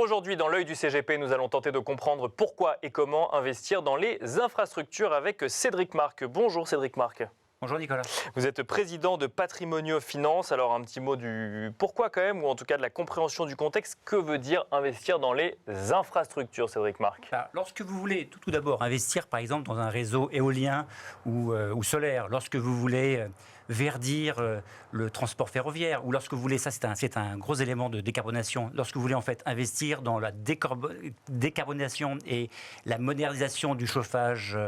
Aujourd'hui, dans l'œil du CGP, nous allons tenter de comprendre pourquoi et comment investir dans les infrastructures avec Cédric Marc. Bonjour Cédric Marc. Bonjour Nicolas. Vous êtes président de Patrimonio Finance. Alors un petit mot du pourquoi quand même, ou en tout cas de la compréhension du contexte. Que veut dire investir dans les infrastructures, Cédric Marc? Lorsque vous voulez tout d'abord investir par exemple dans un réseau éolien ou solaire, lorsque vous voulez verdir le transport ferroviaire, ou lorsque vous voulez, ça c'est un gros élément de décarbonation, lorsque vous voulez en fait investir dans la décarbonation et la modernisation du chauffage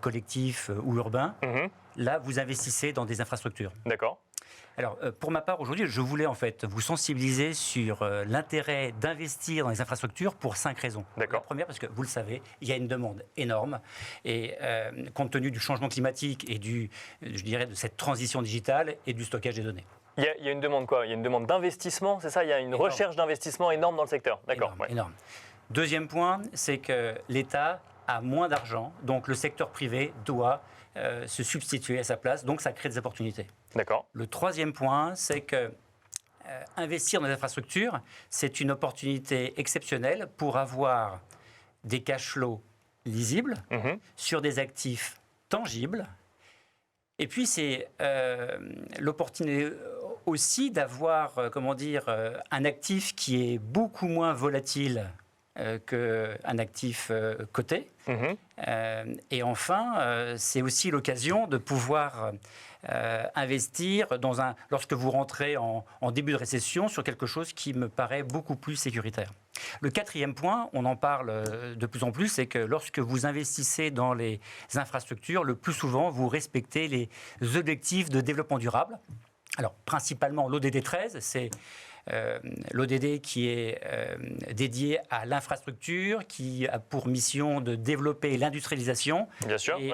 collectif ou urbain, là vous investissez dans des infrastructures. D'accord. Alors, pour ma part, aujourd'hui, je voulais en fait vous sensibiliser sur l'intérêt d'investir dans les infrastructures pour 5 raisons. D'accord. La première, parce que vous le savez, il y a une demande énorme et compte tenu du changement climatique et je dirais, de cette transition digitale et du stockage des données. Il y a une demande quoi? Il y a une demande d'investissement, c'est ça? Il y a une recherche d'investissement énorme dans le secteur. D'accord. Énorme, énorme. Deuxième point, c'est que l'État a moins d'argent, donc le secteur privé doit se substituer à sa place, donc ça crée des opportunités. D'accord. Le troisième point, c'est que investir dans les infrastructures, c'est une opportunité exceptionnelle pour avoir des cash flows lisibles sur des actifs tangibles. Et puis, c'est l'opportunité aussi d'avoir, un actif qui est beaucoup moins volatile qu'un actif coté. Et enfin, c'est aussi l'occasion de pouvoir investir lorsque vous rentrez en début de récession sur quelque chose qui me paraît beaucoup plus sécuritaire. Le quatrième point, on en parle de plus en plus, c'est que lorsque vous investissez dans les infrastructures, le plus souvent, vous respectez les objectifs de développement durable. Alors, principalement, l'ODD 13, c'est l'ODD qui est dédié à l'infrastructure, qui a pour mission de développer l'industrialisation. Bien sûr. Et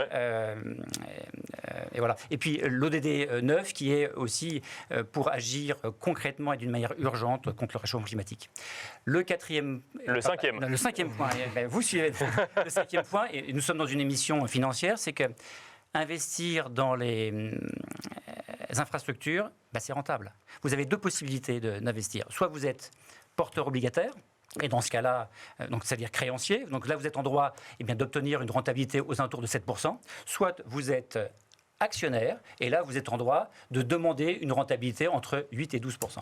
voilà. Et puis l'ODD 9 qui est aussi pour agir concrètement et d'une manière urgente contre le réchauffement climatique. Le cinquième point, vous suivez. Le cinquième point, et nous sommes dans une émission financière, c'est que investir dans les infrastructures, c'est rentable. Vous avez deux possibilités d'investir. Soit vous êtes porteur obligataire, et dans ce cas-là, c'est-à-dire créancier, donc là vous êtes en droit d'obtenir une rentabilité aux alentours de 7%, soit vous êtes actionnaire, et là vous êtes en droit de demander une rentabilité entre 8 et 12%.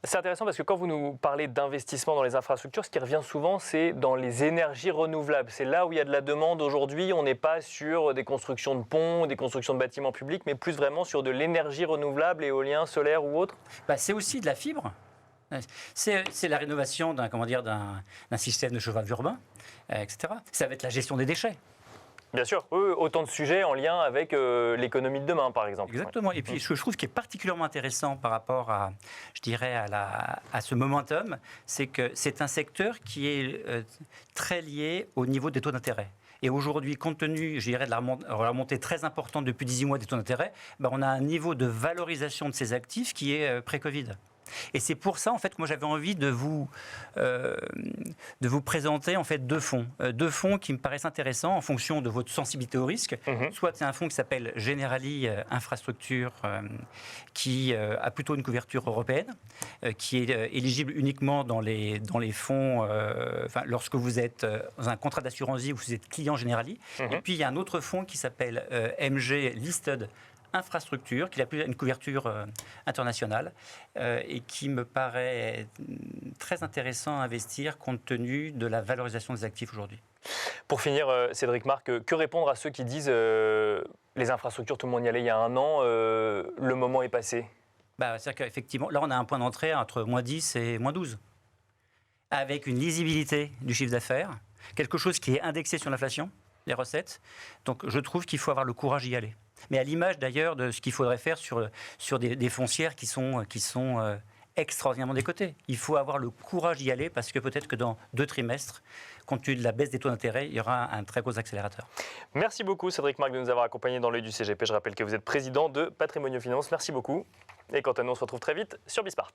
C'est intéressant parce que quand vous nous parlez d'investissement dans les infrastructures, ce qui revient souvent, c'est dans les énergies renouvelables. C'est là où il y a de la demande aujourd'hui. On n'est pas sur des constructions de ponts, des constructions de bâtiments publics, mais plus vraiment sur de l'énergie renouvelable, éolien, solaire ou autre. C'est aussi de la fibre. C'est la rénovation d'un système de chauffage urbain, etc. Ça va être la gestion des déchets. Bien sûr, autant de sujets en lien avec l'économie de demain, par exemple. Exactement. Et puis, ce que je trouve qui est particulièrement intéressant par rapport à ce momentum, c'est que c'est un secteur qui est très lié au niveau des taux d'intérêt. Et aujourd'hui, compte tenu, de la remontée très importante depuis 18 mois des taux d'intérêt, on a un niveau de valorisation de ces actifs qui est pré-Covid. Et c'est pour ça, en fait, que moi j'avais envie de vous présenter en fait deux fonds qui me paraissent intéressants en fonction de votre sensibilité au risque. Soit c'est un fonds qui s'appelle Generali Infrastructure, qui a plutôt une couverture européenne, qui est éligible uniquement dans les fonds, lorsque vous êtes dans un contrat d'assurance vie ou vous êtes client Generali. Et puis il y a un autre fonds qui s'appelle MG Listed Infrastructure, qui a une couverture internationale et qui me paraît très intéressant à investir compte tenu de la valorisation des actifs aujourd'hui. Pour finir, Cédric Marc, que répondre à ceux qui disent les infrastructures, tout le monde y allait il y a un an, le moment est passé? C'est-à-dire qu'effectivement, là on a un point d'entrée entre moins 10 et moins 12, avec une lisibilité du chiffre d'affaires, quelque chose qui est indexé sur l'inflation, les recettes. Donc je trouve qu'il faut avoir le courage d'y aller. Mais à l'image d'ailleurs de ce qu'il faudrait faire sur des foncières qui sont extraordinairement décotées. Il faut avoir le courage d'y aller parce que peut-être que dans 2 trimestres, compte tenu de la baisse des taux d'intérêt, il y aura un très gros accélérateur. Merci beaucoup Cédric Marc de nous avoir accompagnés dans l'œil du CGP. Je rappelle que vous êtes président de Patrimonio Finance. Merci beaucoup. Et quant à nous, on se retrouve très vite sur Bismart.